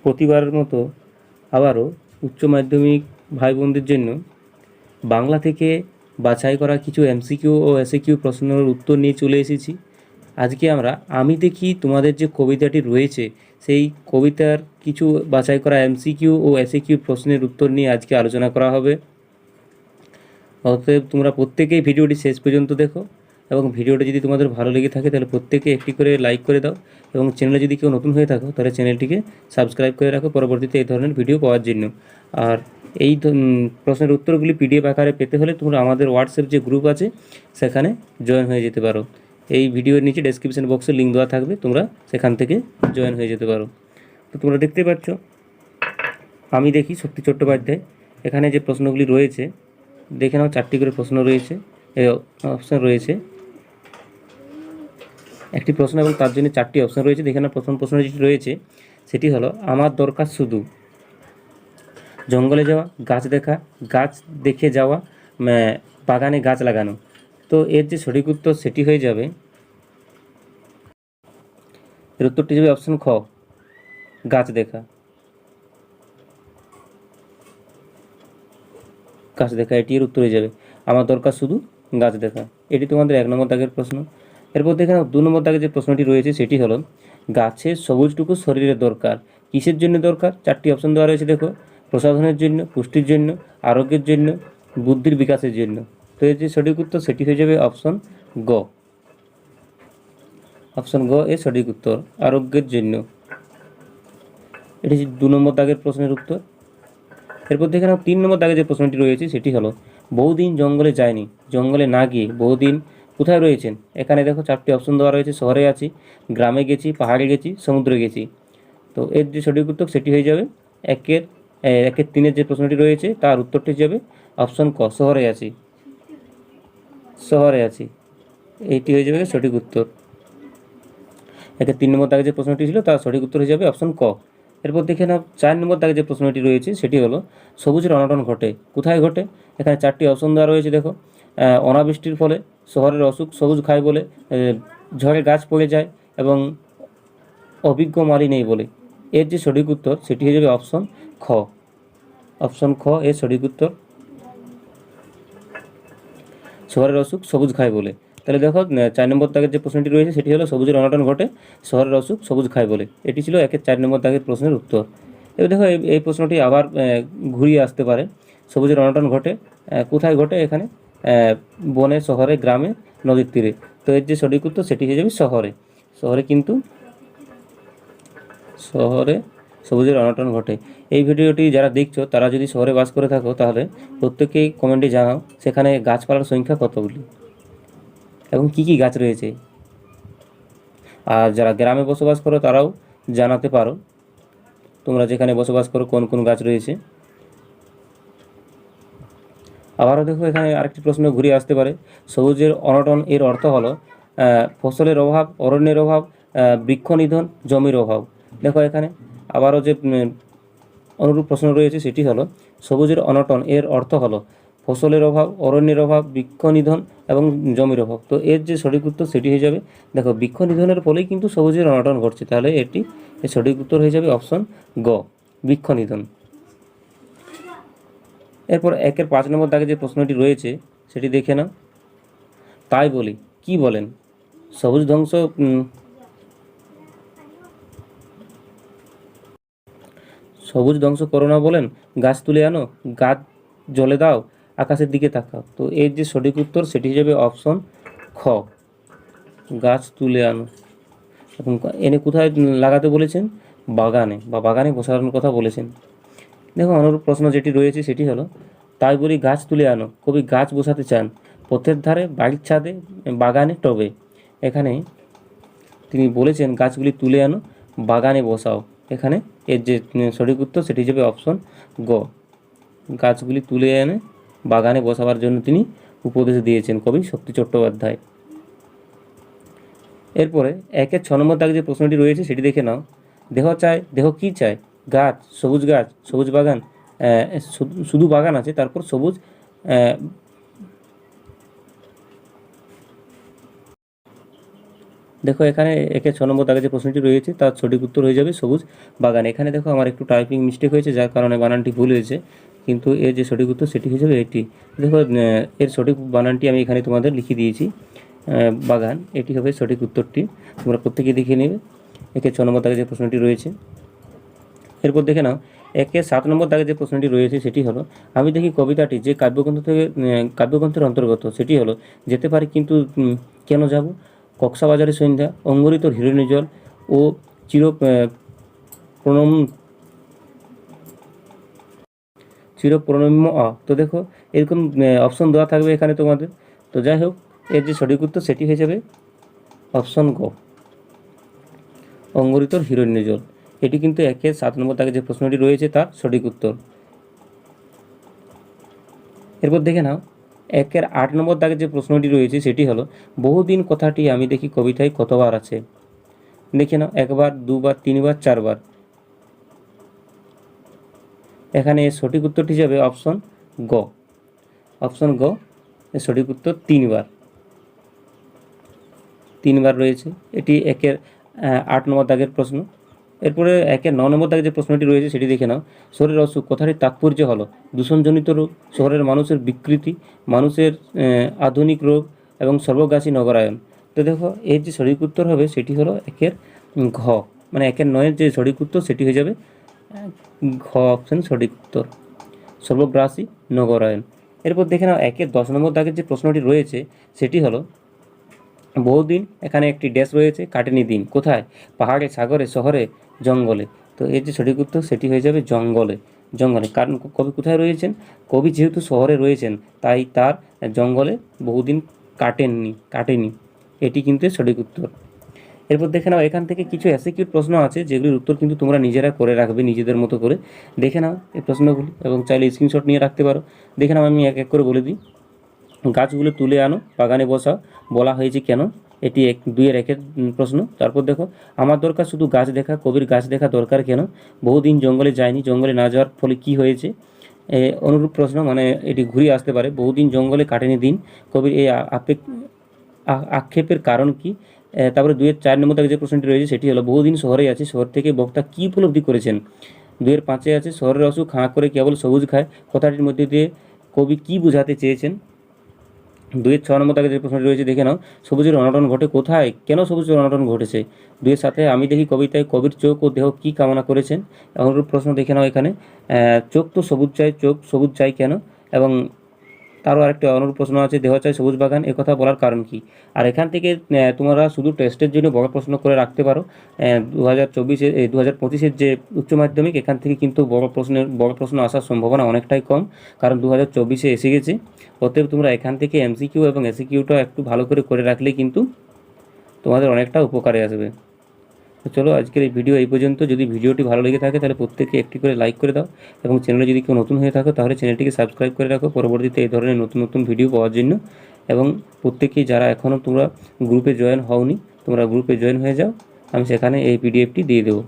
প্রতিবারের মতো আবারও উচ্চ মাধ্যমিক ভাই বোনদের জন্য বাংলা থেকে বাছাই করা কিছু এমসিকিউ ও এসএকিউ প্রশ্নের উত্তর নিয়ে চলে এসেছি। আজকে আমরা আমি দেখি তোমাদের যে কবিতাটি রয়েছে সেই কবিতার কিছু বাছাই করা এমসিকিউ ও এসএকিউ প্রশ্নের উত্তর নিয়ে আজকে আলোচনা করা হবে। অতএব তোমরা প্রত্যেকেই ভিডিওটি শেষ পর্যন্ত দেখো এবং ভিডিওটা যদি তোমাদের ভালো লেগে থাকে তাহলে প্রত্যেকে একটি করে লাইক করে দাও এবং চ্যানেলে যদি কেউ নতুন হয়ে থাকো তাহলে চ্যানেলটিকে সাবস্ক্রাইব করে রাখো পরবর্তীতে এই ধরনের ভিডিও পাওয়ার জন্য। আর এই প্রশ্নের উত্তরগুলি পিডিএফ আকারে পেতে হলে তোমরা আমাদের হোয়াটসঅ্যাপ যে গ্রুপ আছে সেখানে জয়েন হয়ে যেতে পারো। এই ভিডিওর নিচে ডেসক্রিপশন বক্সে লিঙ্ক দেওয়া থাকবে, তোমরা সেখান থেকে জয়েন হয়ে যেতে পারো। তো তোমরা দেখতে পাচ্ছ আমি দেখি শক্তি চট্টোপাধ্যায়, এখানে যে প্রশ্নগুলি রয়েছে দেখে নাও। 4টি করে প্রশ্ন রয়েছে, অপশান রয়েছে, একটি প্রশ্ন এবং তার জন্য 4টি অপশান রয়েছে। দেখে নাও প্রথম প্রশ্ন যেটি রয়েছে সেটি হলো আমার দরকার শুধু জঙ্গলে যাওয়া, গাছ দেখা, গাছ দেখে যাওয়া, বাগানে গাছ লাগানো। তো এর যে সঠিক উত্তর সেটি হয়ে যাবে, এর উত্তরটি যাবে অপশান খ, গাছ দেখা। গাছ দেখা এটি এর উত্তর হয়ে যাবে, আমার দরকার শুধু গাছ দেখা। এটি তোমাদের 1 নম্বর দাগের প্রশ্ন। এরপর দেখে নাও 2 নম্বর দাগে যে প্রশ্নটি রয়েছে সেটি হলো গাছের সবুজটুকু শরীরের দরকার, কিসের জন্য দরকার? 4টি অপশন দেওয়া রয়েছে দেখো, প্রসাধনের জন্য, পুষ্টির জন্য, আরোগ্যের জন্য, বুদ্ধির বিকাশের জন্য। তো এর যে সঠিক উত্তর সেটি হয়ে যাবে অপশন গ। অপশন গ এর সঠিক উত্তর, আরোগ্যের জন্য। এটি 2 নম্বর দাগের প্রশ্নের উত্তর। এরপর দেখে নাও 3 নম্বর দাগে যে প্রশ্নটি রয়েছে সেটি হলো বহুদিন জঙ্গলে যায়নি, জঙ্গলে না গিয়ে বহুদিন কোথায় রয়েছেন? এখানে দেখো 4টি অপশন দেওয়া রয়েছে, শহরে আছি, গ্রামে গেছি, পাহাড়ে গেছি, সমুদ্রে গেছি। তো এর যে সঠিক উত্তর সেটি হয়ে যাবে একের 3-এর যে প্রশ্নটি রয়েছে তার উত্তরটি যাবে অপশন ক, শহরে আছি। শহরে আছি এইটি হয়ে যাবে সঠিক উত্তর। 3 নম্বর দাগে যে প্রশ্নটি ছিল তার সঠিক উত্তর হয়ে যাবে অপশন ক। এরপর দেখে নাও 4 নম্বর দাগে যে প্রশ্নটি রয়েছে সেটি হলো সবুজের অনটন ঘটে, কোথায় ঘটে? এখানে 4টি অপশন দেওয়া রয়েছে দেখো, অনাবৃষ্টির ফলে, শহরের অসুখ সবুজ খায় বলে, ঝড়ে গাছ পড়ে যায় এবং অভিজ্ঞ মালি নেই বলে। এর যে সঠিক উত্তর সেটি হয়ে যাবে অপশন খ। অপশন খ এর সঠিক উত্তর, শহরের অসুখ সবুজ খায় বলে। তাহলে দেখো 4 নম্বর দাগের যে প্রশ্নটি রয়েছে সেটি হলো সবুজের অনটন ঘটে, শহরের অসুখ সবুজ খায় বলে। এটি ছিল 4 নম্বর দাগের প্রশ্নের উত্তর। এবার দেখো এই প্রশ্নটি আবার ঘুরিয়ে আসতে পারে, সবুজের অনটন ঘটে কোথায় ঘটে? এখানে বনে, শহরে, গ্রামে, নদীর তীরে। তো এর যে সঠিক উত্তর সেটি হয়ে যাবে শহরে। শহরে কিন্তু শহরে সবুজের অনটন ঘটে। এই ভিডিওটি যারা দেখছো তারা যদি শহরে বাস করে থাকো তাহলে প্রত্যেকেই কমেন্টে জানাও সেখানে গাছপালার সংখ্যা কতগুলি এবং কি কি গাছ রয়েছে। আর যারা গ্রামে বসবাস করো তারাও জানাতে পারো তোমরা যেখানে বসবাস করো কোন কোন গাছ রয়েছে। আবারও দেখো এখানে আরেকটি প্রশ্ন ঘুরে আসতে পারে, সবুজের অনটন এর অর্থ হলো ফসলের অভাব, অরণ্যের অভাব, বৃক্ষ নিধন, জমির অভাব। দেখো এখানে আবারও যে অনুরূপ প্রশ্ন রয়েছে সেটি হলো সবুজের অনটন এর অর্থ হলো ফসলের অভাব, অরণ্যের অভাব, বৃক্ষ নিধন এবং জমির অভাব। তো এর যে সঠিক উত্তর সেটি হয়ে যাবে, দেখো বৃক্ষ নিধনের ফলেই কিন্তু সবুজের অনটন ঘটছে, তাহলে এর সঠিক উত্তর হয়ে যাবে অপশন গ, বৃক্ষ নিধন। এরপর 5 নম্বর দাগে যে প্রশ্নটি রয়েছে সেটি দেখে নাও, তাই বলি কি বলেন? সবুজ ধ্বংস সবুজ ধ্বংস করো না বলেন, গাছ তুলে আনো, গাছ জলে দাও, আকাশের দিকে তাকাও। তো এর যে সঠিক উত্তর সেটি হিসেবে অপশন খ, গাছ তুলে আনো। এবং এনে কোথায় লাগাতে বলেছেন? বাগানে বা বাগানে বসানোর কথা বলেছেন। দেখো অনুরূপ প্রশ্ন যেটি রয়েছে সেটি হলো তাই বলি গাছ তুলে আনো, কবি গাছ বসাতে চান পথের ধারে, বাড়ির ছাদে, বাগানে, টবে। এখানে তিনি বলেছেন গাছগুলি তুলে আনো, বাগানে বসাও। এখানে এর যে সঠিক উত্তর সেটি হিসেবে অপশন গ, গাছগুলি তুলে এনে বাগানে বসাবার জন্য তিনি উপদেশ দিয়েছেন কবি শক্তি চট্টোপাধ্যায়। এরপরে 6 নম্বর দাগে যে প্রশ্নটি রয়েছে সেটি দেখে নাও, দেহ চায়, দেহ কি চায়? গাছ, সবুজ বাগান, শুধু বাগান আছে তারপর সবুজ দেখো এখানে একে 6 নম্বর দাগে যে প্রশ্নটি রয়েছে তার সঠিক উত্তর হয়ে যাবে সবুজ বাগান। এখানে দেখো আমার একটু টাইপিং মিস্টেক হয়েছে, যার কারণে বানানটি ভুল হয়েছে, কিন্তু এর যে সঠিক উত্তর সেটি হয়ে যাবে এটি। দেখো এর সঠিক বানানটি আমি এখানে তোমাদের লিখে দিয়েছি, বাগান, এটি হবে সঠিক উত্তরটি। তোমরা প্রত্যেকে দেখে নেবে একে 6 নম্বর দাগে যে প্রশ্নটি রয়েছে। এরপর দেখে নাও একে 7 নম্বর দাগে যে প্রশ্নটি রয়েছে সেটি হলো, আমি দেখি কবিতাটি যে কাব্যগ্রন্থ থেকে কাব্যগ্রন্থের অন্তর্গত সেটি হলো, যেতে পারি কিন্তু কেন যাব, কক্সবাজারের সন্ধ্যা, অঙ্গরি তোর হিরোইনের জল ও চির প্রণম চিরপ্রণম্য তো দেখো এরকম অপশন দেওয়া থাকবে এখানে তোমাদের। তো যাই হোক, এর যে সঠিক উত্তর সেটি হয়ে যাবে অপশন গ, অঙ্গরিতর হিরণ্য জল। এটি কিন্তু একের 7 নম্বর দাগে যে প্রশ্নটি রয়েছে তার সঠিক উত্তর। এরপর দেখে নাও একের 8 নম্বর দাগে যে প্রশ্নটি রয়েছে সেটি হলো, বহুদিন কথাটি আমি দেখি কবিতায় কতবার আছে। দেখে নাও, একবার, দুবার, তিনবার, চারবার। এখানে সঠিক উত্তরটি যাবে অপশন গ, অপশন গ, এর সঠিক উত্তর 3বার, 3বার রয়েছে। এটি একের 8 নম্বর দাগের প্রশ্ন। এরপরে একের 9 নম্বর দাগে যে প্রশ্নটি রয়েছে সেটি দেখে নাও, শরীর অসুখ কথাটির তাৎপর্য হলো দূষণজনিত রোগ, শহরের মানুষের বিকৃতি, মানুষের আধুনিক রোগ এবং সর্বগ্রাসী নগরায়ন। তো দেখো এর যে সঠিক উত্তর হবে সেটি হলো একের ঘ, মানে একের 9-এর যে সঠিক উত্তর সেটি হয়ে যাবে ঘ অপশন সঠিক উত্তর, সর্বগ্রাসী নগরায়ন। এরপর দেখে নাও একের 10 নম্বর দাগের যে প্রশ্নটি রয়েছে সেটি হলো, বহুদিন, এখানে একটি ড্যাশ রয়েছে, কাটেনি দিন, কোথায়, পাহাড়ে, সাগরে, শহরে, জঙ্গলে। তো এর যে সঠিক উত্তর সেটি হয়ে যাবে জঙ্গলে, জঙ্গলে। কারণ কবি কোথায় রয়েছেন, কবি যেহেতু শহরে রয়েছেন তাই তার জঙ্গলে বহুদিন কাটেনি, এটি কিন্তু সঠিক উত্তর। এরপর দেখে নাও এখান থেকে কিছু এসিকিউর প্রশ্ন আছে যেগুলির উত্তর কিন্তু তোমরা নিজেরা করে রাখবে নিজেদের মতো করে। দেখে নাও এই প্রশ্নগুলি এবং চাইলে স্ক্রিনশট নিয়ে রাখতে পারো। দেখে নাও আমি এক এক করে বলে দিই। গাছগুলো তুলে আনো, বাগানে বসাও, বলা হয়েছে কেন, এটি 2-এর 1-এর প্রশ্ন। তারপর দেখো, আমার দরকার শুধু গাছ দেখা, কবির গাছ দেখা দরকার কেন, বহুদিন জঙ্গলে যায়নি, জঙ্গলে না যাওয়ার ফলে কি হয়েছে। অনুরূপ প্রশ্ন, মানে এটি ঘুরিয়ে আসতে পারে, বহুদিন জঙ্গলে কাটেনি দিন, কবির এই আক্ষেপের কারণ কি। তারপরে 2-এর 4 নম্বর থেকে যে প্রশ্নটি রয়েছে সেটি হলো, বহুদিন শহরে আছে, শহর থেকে বক্তা কী উপলব্ধি করেছেন। 2-এর 5-এ আছে, শহরের অসুখ হাঁ করে কেবল সবুজ খায়, কথাটির মধ্যে দিয়ে কবি কী বোঝাতে চেয়েছেন। 2-এর 6 নম্বর দাগে যে প্রশ্নটি রয়েছে দেখে নাও, সবুজের অনটন ঘটে কোথায়, কেন সবুজের অনটন ঘটেছে। 2-এর 7-এ আমি দেখি কবিতায় কবির চোখ ও দেহ কী কামনা করেছেন। অনুরূপ প্রশ্ন দেখে নাও এখানে, চোখ তো সবুজ চাই, চোখ সবুজ চাই কেন। এবং তারও আরেকটি অনুরূপ প্রশ্ন আছে, দেহ চাই সবুজ বাগান, কথা বলার কারণ কি। আর এখান থেকে তোমরা শুধু টেস্টের জন্য বড় প্রশ্ন করে রাখতে পারো। 2025-এর যে উচ্চ মাধ্যমিক, এখান থেকে কিন্তু বড় প্রশ্ন আসার সম্ভাবনা অনেকটাই কম, কারণ 2024-এ এসে গেছে। অতএব তোমরা এখান থেকে এমসিকিউ এবং এসিকিউটা একটু ভালো করে রাখলে কিন্তু তোমাদের অনেকটা উপকারে আসবে। তো চলো আজকের এই ভিডিও এই পর্যন্ত। যদি ভিডিওটি ভালো লেগে থাকে তাহলে প্রত্যেকে একটি করে লাইক করে দাও, এবং চ্যানেলে যদি কেউ নতুন হয়ে থাকো তাহলে চ্যানেলটিকে সাবস্ক্রাইব করে রাখো পরবর্তীতে এই ধরনের নতুন নতুন ভিডিও পাওয়ার জন্য। এবং প্রত্যেকেই যারা এখনও তোমরা গ্রুপে জয়েন হওনি, তোমরা গ্রুপে জয়েন হয়ে যাও, আমি সেখানে এই পিডিএফটি দিয়ে দেবো।